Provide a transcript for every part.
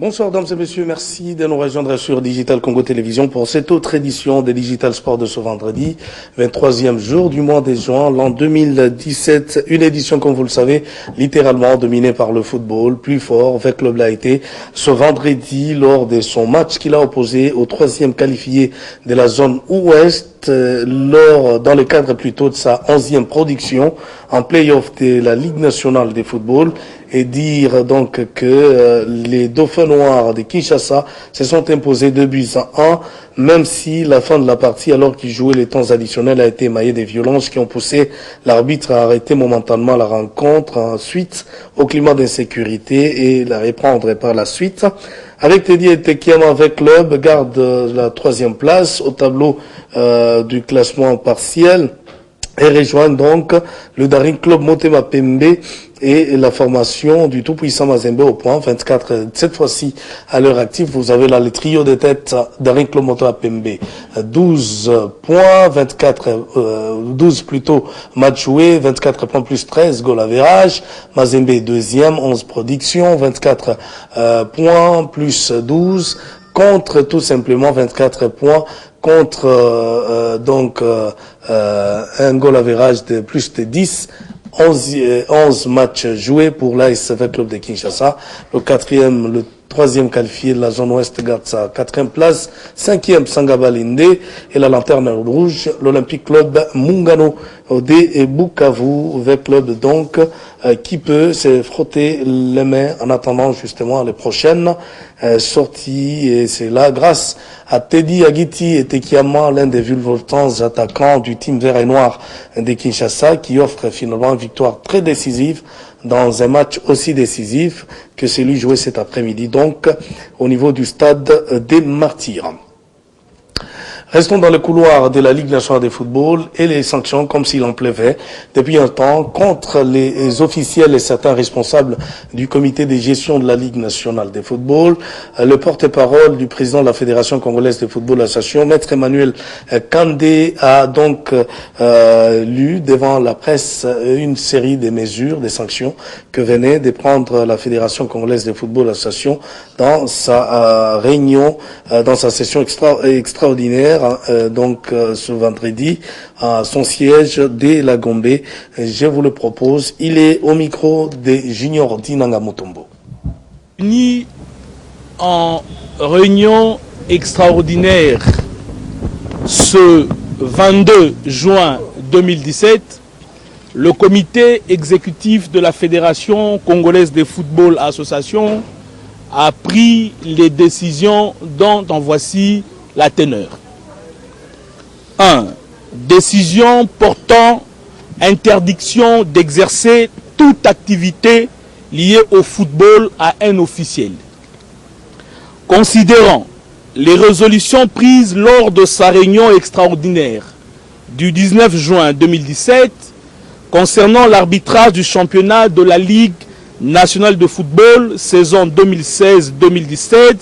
Bonsoir, dames et messieurs. Merci de nous rejoindre sur Digital Congo Télévision pour cette autre édition des Digital Sport de ce vendredi, 23e jour du mois de juin, l'an 2017. Une édition, comme vous le savez, littéralement dominée par le football, plus fort, avec Club l'a été ce vendredi lors de son match qu'il a opposé au troisième qualifié de la zone ouest, dans le cadre plutôt de sa 11e production en play-off de la Ligue nationale de football, et dire donc que les Dauphins noirs de Kinshasa se sont imposés 2-1, même si la fin de la partie, alors qu'ils jouaient les temps additionnels, a été émaillée des violences qui ont poussé l'arbitre à arrêter momentanément la rencontre, ensuite au climat d'insécurité, et la reprendre par la suite. Avec Teddy Etekiam, avec Club, garde la 3e place au tableau du classement partiel, et rejoint donc le Daring Club Motema Pembe et la formation du tout-puissant Mazembe au point 24. Cette fois-ci, à l'heure active, vous avez là le trio de tête Daring Club Motema Pembe. 12 points, 12 plutôt match joué, 24 points plus 13 goal average. Mazembe deuxième, 11 productions, 24 points plus 12 contre tout simplement 24 points contre un goal average de plus de 10. 11 matchs joués pour l'ASV Club de Kinshasa. Le troisième qualifié de la zone ouest garde sa 4e place. 5e Sangaba Linde, et la lanterne rouge, l'Olympique Club Mungano de Bukavu, avec club donc qui peut se frotter les mains en attendant justement les prochaines sorties. Et c'est là grâce à Teddy Agiti et Tekiama, l'un des virevoltants attaquants du team vert et noir de Kinshasa, qui offre finalement une victoire très décisive dans un match aussi décisif que celui joué cet après-midi, donc au niveau du stade des Martyrs. Restons dans le couloir de la Ligue nationale de football et les sanctions comme s'il en pleuvait depuis un temps contre les officiels et certains responsables du comité de gestion de la Ligue nationale de football. Le porte-parole du président de la Fédération congolaise de football association, Maître Emmanuel Kandé, a donc lu devant la presse une série de mesures, des sanctions que venait de prendre la Fédération congolaise de football association dans sa réunion, dans sa session extraordinaire, ce vendredi à son siège de la Gombe. Je vous le propose. Il est au micro de Junior Dinanga Mutombo. Ni en réunion extraordinaire ce 22 juin 2017, le comité exécutif de la Fédération congolaise de football association a pris les décisions dont en voici la teneur. 1. Décision portant interdiction d'exercer toute activité liée au football à un officiel. Considérant les résolutions prises lors de sa réunion extraordinaire du 19 juin 2017 concernant l'arbitrage du championnat de la Ligue nationale de football saison 2016-2017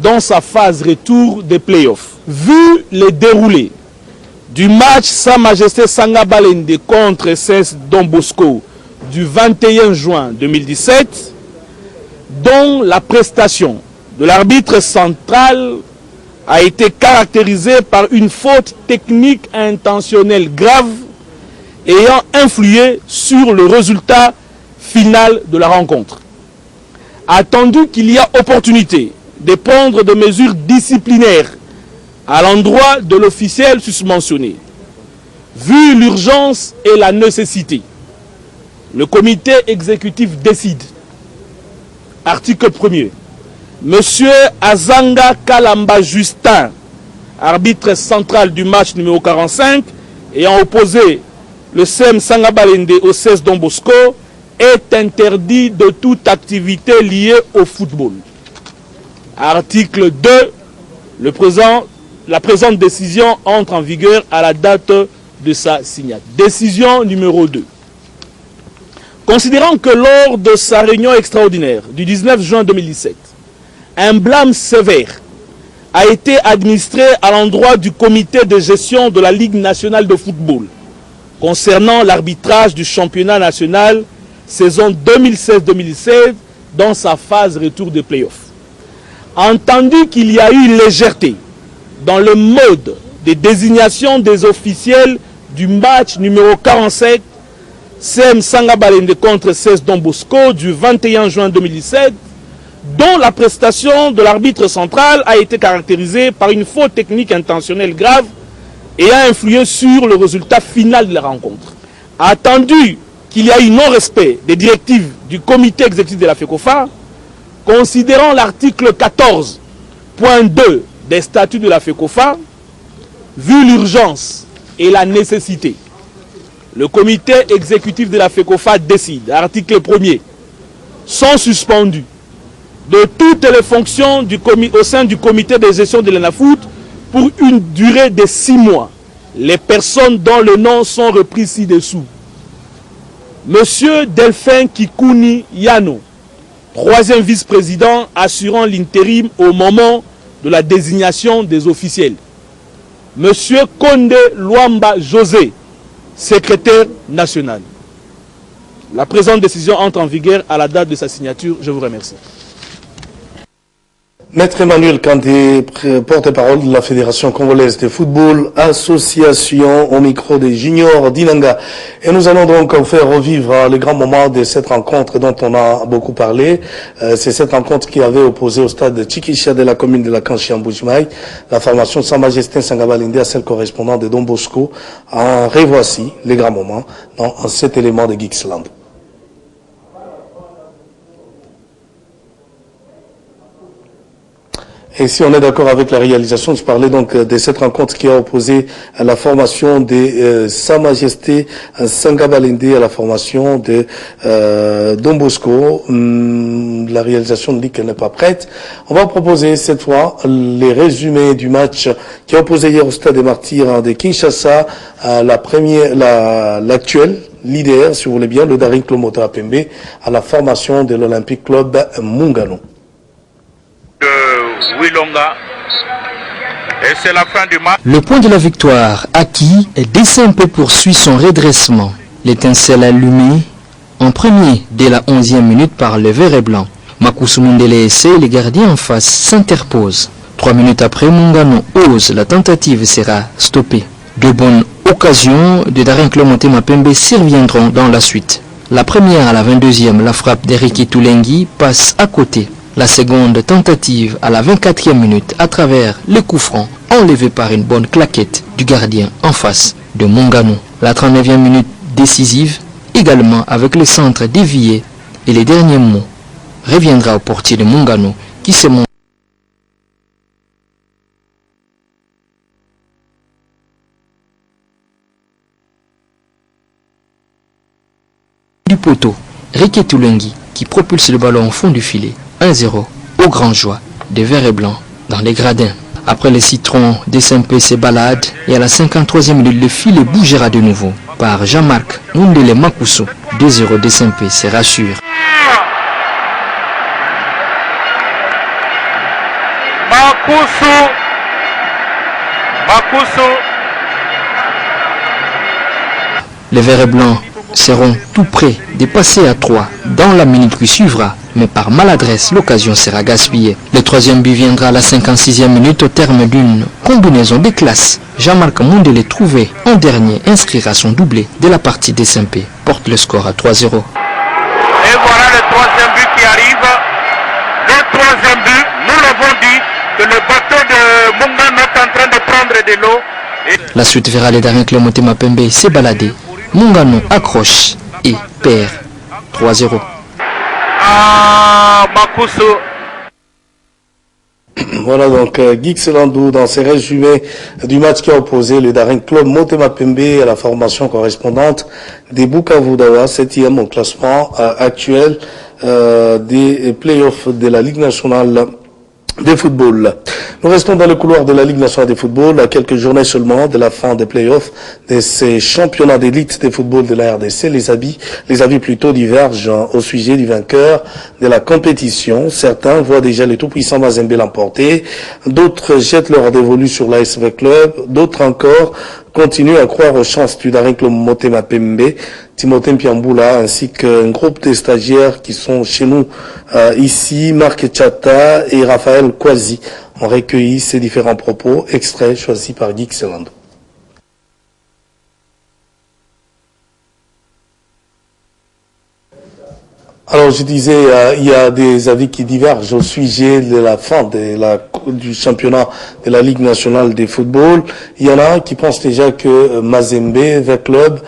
dans sa phase retour des playoffs. Vu les déroulés du match Sa Majesté Sangaba Linde contre SS Don Bosco du 21 juin 2017, dont la prestation de l'arbitre central a été caractérisée par une faute technique intentionnelle grave ayant influé sur le résultat final de la rencontre. Attendu qu'il y a opportunité de prendre des mesures disciplinaires à l'endroit de l'officiel susmentionné, vu l'urgence et la nécessité, le comité exécutif décide, article 1er, Monsieur Azanga Kalamba Justin, arbitre central du match numéro 45, ayant opposé le CM Sangaba Linde au 16 Don Bosco, est interdit de toute activité liée au football. Article 2, la présente décision entre en vigueur à la date de sa signature. Décision numéro 2. Considérant que lors de sa réunion extraordinaire du 19 juin 2017, un blâme sévère a été administré à l'endroit du comité de gestion de la Ligue nationale de football concernant l'arbitrage du championnat national saison 2016-2017 dans sa phase retour des playoffs. entendu qu'il y a eu légèreté dans le mode de désignation des officiels du match numéro 47 CM Sanga Balende contre 16 Don Bosco du 21 juin 2017, dont la prestation de l'arbitre central a été caractérisée par une faute technique intentionnelle grave et a influé sur le résultat final de la rencontre. Attendu qu'il y a eu non-respect des directives du comité exécutif de la FECOFA, considérant l'article 14.2 des statuts de la FECOFA, vu l'urgence et la nécessité, le comité exécutif de la FECOFA décide, article 1er, sont suspendus de toutes les fonctions au sein du comité de gestion de l'ENAFOOT pour une durée de 6 mois. Les personnes dont le nom sont repris ci-dessous. Monsieur Delphin Kikouni Yano, 3e vice-président assurant l'intérim au moment de la désignation des officiels. Monsieur Konde Luamba José, secrétaire national. La présente décision entre en vigueur à la date de sa signature. Je vous remercie. Maître Emmanuel Kandé, porte-parole de la Fédération congolaise de football, association au micro des juniors d'Inanga. Et nous allons donc faire revivre les grands moments de cette rencontre dont on a beaucoup parlé. C'est cette rencontre qui avait opposé au stade de Chikisha de la commune de la Kanchi-Mbujimai la formation de Sa Majesté Sanga Balende à celle correspondante de Don Bosco. En revoici les grands moments dans cet élément de Geeksland. Et si on est d'accord avec la réalisation, je parlais donc de cette rencontre qui a opposé à la formation de Sa Majesté Sanga Balende à la formation de Don Bosco. La réalisation dit qu'elle n'est pas prête. On va proposer cette fois les résumés du match qui a opposé hier au Stade des Martyrs de Kinshasa l'actuel leader, si vous voulez bien, le Daring Club Motema Pembe à la formation de l'Olympique Club Mungano. Et c'est la fin du match. Le point de la victoire acquis et DCMP poursuit son redressement. L'étincelle allumée en premier dès la 11e minute par le vert et blanc. Makusu Mundele essaie, les gardiens en face s'interposent. 3 minutes après, Mungano ose, la tentative sera stoppée. De bonnes occasions de Daring Club Motema Pembe surviendront dans la suite. La première à la 22e, la frappe d'Eriki Toulengi passe à côté. La seconde tentative à la 24e minute à travers le coup franc enlevé par une bonne claquette du gardien en face de Mungano. La 39e minute décisive également avec le centre dévié et les derniers mots reviendra au portier de Mungano qui se montre du poteau. Riké Toulengi qui propulse le ballon au fond du filet. 1-0 au grand joie des verts et blancs dans les gradins. Après les citrons, DCMP se balade et à la 53e minute, le filet bougera de nouveau par Jean-Marc Mundele Makusu. 2-0 DCMP se rassure. Makusu. Les verts et blancs seront tout près de passer à 3 dans la minute qui suivra, mais par maladresse, l'occasion sera gaspillée. Le 3e but viendra à la 56e minute au terme d'une combinaison de classe. Jean-Marc Mundele trouvé en dernier inscrira son doublé de la partie DCMP, porte le score à 3-0. Et voilà le 3e but qui arrive. Le 3e but, nous l'avons dit, que le bateau de Mungano est en train de prendre de l'eau. La suite verra les Daring Club Motema Pembe se balader. Mungano accroche et perd 3-0. Makusu. Voilà donc Geeks Landou dans ses résumés du match qui a opposé le Daring Club Motema Pembe à la formation correspondante des Bukavu Dawa, 7e au classement actuel des playoffs de la Ligue nationale de football. Nous restons dans le couloir de la Ligue nationale de football à quelques journées seulement de la fin des playoffs de ces championnats d'élite de football de la RDC. Les avis plutôt divergent au sujet du vainqueur de la compétition. Certains voient déjà le tout-puissant Mazembe l'emporter, d'autres jettent leur dévolu sur l'ASV Club, d'autres encore continue à croire aux chances du Daring Club Motema Pembe, Timothée Mpiamboula, ainsi qu'un groupe de stagiaires qui sont chez nous ici, Marc Chata et Raphaël Kwasi, ont recueilli ces différents propos, extraits choisis par Guy Xelando. Alors je disais, il y a des avis qui divergent au sujet de la fin du championnat de la Ligue nationale de football. Il y en a qui pensent déjà que Mazembe, vers club,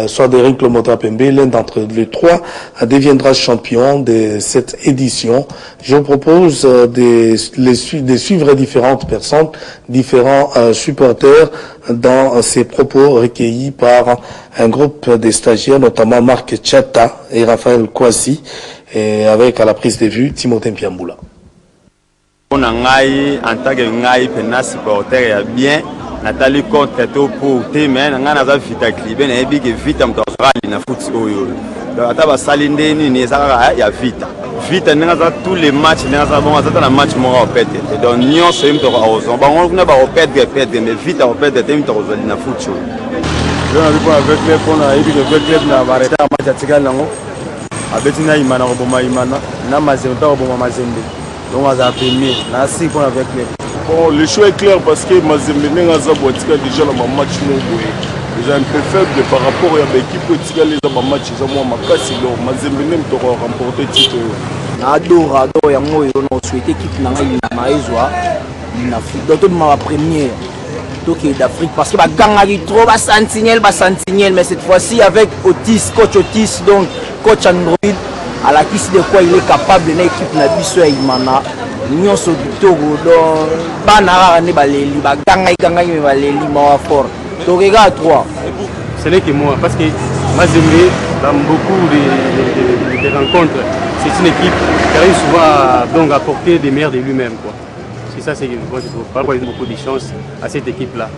soit Daring Club Motema Pembe, l'un d'entre les trois, deviendra champion de cette édition. Je vous propose de suivre différentes personnes, différents supporters dans ces propos recueillis par un groupe de stagiaires, notamment Marc Chata et Raphaël Kwasi, et avec à la prise de vue Timothée Mpiamboula. En tant que ngai pena supporter ya bien natali contre to pour te mais nga na za vita clibé na ebi ke vita mtozali na foot oyo donc ata ba salinde ni ne za ya vita nga za tous les matchs nga za bon za na match mo opete donc nyon so imto ozo ba on na ba opete mais vita opete te imto ozali na foot oyo donc avec les pour na ebi ke club na ba reta match atikala ngo abeti na imana ko boma imana na mazembe ta ko boma mazembe. Donc, on a premier. Merci pour avec les. Bon, le choix est clair parce que Mazembe n'a pas déjà dans le match. Déjà un peu faible par rapport à l'équipe qui a les matchs. Ils ont moins cassé. Mazembe n'a pas remporté le titre. Adore, on a souhaité qu'il n'ait pas eu donc ma première d'Afrique parce que Gangari trop sentinelle, mais cette fois-ci avec Otis, coach Otis, donc coach Android. À la qui de quoi il est capable de l'équipe na biso ya Imana Union Sokitoro donc banara ne baleli ba ganga me baleli ma fort donc regarde toi ce n'est que moi parce que Mazembe dans beaucoup de rencontres c'est une équipe qui arrive souvent donc à apporter des meilleurs de lui-même quoi. C'est ça c'est que moi je trouve pas beaucoup de chance à cette équipe là.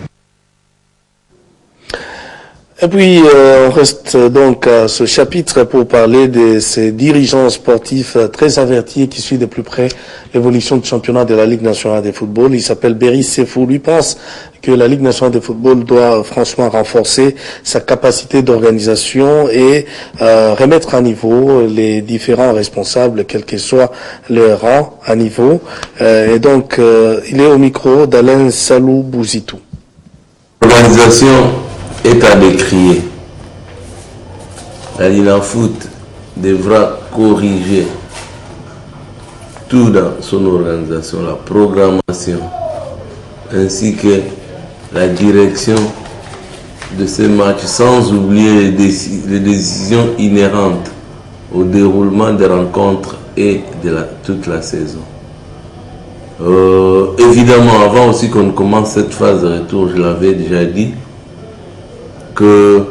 Et puis, on reste donc à ce chapitre pour parler de ces dirigeants sportifs très avertis qui suivent de plus près l'évolution du championnat de la Ligue nationale de football. Il s'appelle Berry Sefou. Lui pense que la Ligue nationale de football doit franchement renforcer sa capacité d'organisation et remettre à niveau les différents responsables, quel que soit leur rang à niveau. Et donc, il est au micro d'Alain Salou Bouzitou. L'organisation est à décrier. La Ligue en foot devra corriger tout dans son organisation, la programmation, ainsi que la direction de ces matchs, sans oublier les décisions inhérentes au déroulement des rencontres et de toute la saison. Évidemment, avant aussi qu'on commence cette phase de retour, je l'avais déjà dit, que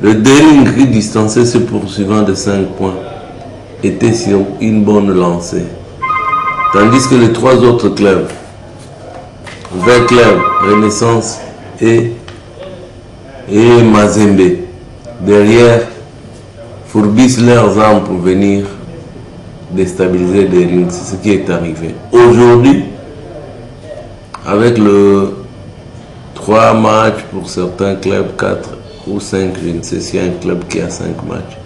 le Daring qui distançait se poursuivant de 5 points était sur une bonne lancée. Tandis que les 3 autres clubs, Vert Club, Renaissance et Mazembe, derrière, fourbissent leurs armes pour venir déstabiliser Daring. C'est ce qui est arrivé. Aujourd'hui, avec le 3 matchs pour certains clubs, 4 ou 5, je ne sais s'il y a un club qui a 5 matchs.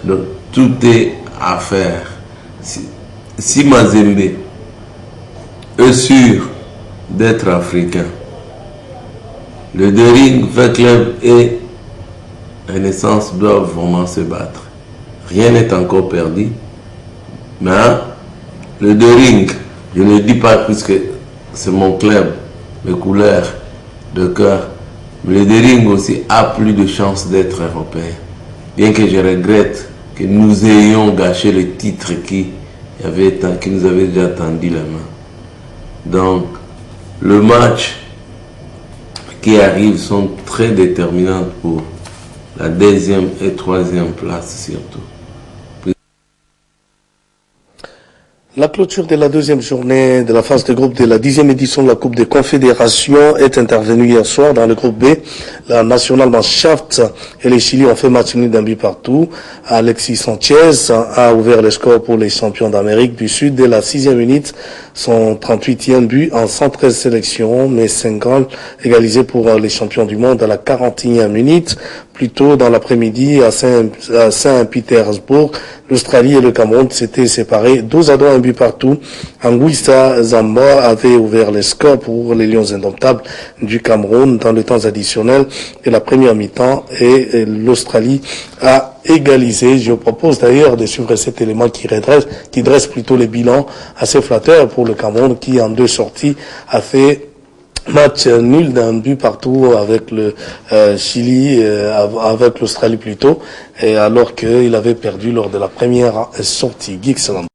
Donc tout est à faire. Si Mazembe est sûr d'être africain, le Daring, Vert Club et Renaissance doivent vraiment se battre. Rien n'est encore perdu. Mais le Daring, je ne le dis pas puisque c'est mon club, mes couleurs de cœur, mais le Daring aussi a plus de chances d'être européen. Bien que je regrette que nous ayons gâché le titre qui nous avait déjà tendu la main. Donc, le match qui arrive sont très déterminants pour la 2e et 3e place surtout. La clôture de la deuxième journée de la phase de groupe de la 10e édition de la Coupe des Confédérations est intervenue hier soir dans le groupe B. La Nationalmannschaft et les Chili ont fait match nul d'un but partout. Alexis Sanchez a ouvert le score pour les champions d'Amérique du Sud dès la 6e minute. Son 38e but en 113 sélections, mais 5 goals égalisés pour les champions du monde à la 41e minute. Plus tôt dans l'après-midi à Saint-Pétersbourg, l'Australie et le Cameroun s'étaient séparés 12-2, un but partout. Anguissa Zamba avait ouvert le score pour les Lions indomptables du Cameroun dans le temps additionnel de la première mi-temps et l'Australie a égalisé. Je propose d'ailleurs de suivre cet élément qui dresse plutôt les bilans assez flatteurs pour le Cameroun qui en 2 sorties a fait match nul d'un but partout avec le Chili, avec l'Australie plutôt, et alors qu'il avait perdu lors de la première sortie. Geek Salam.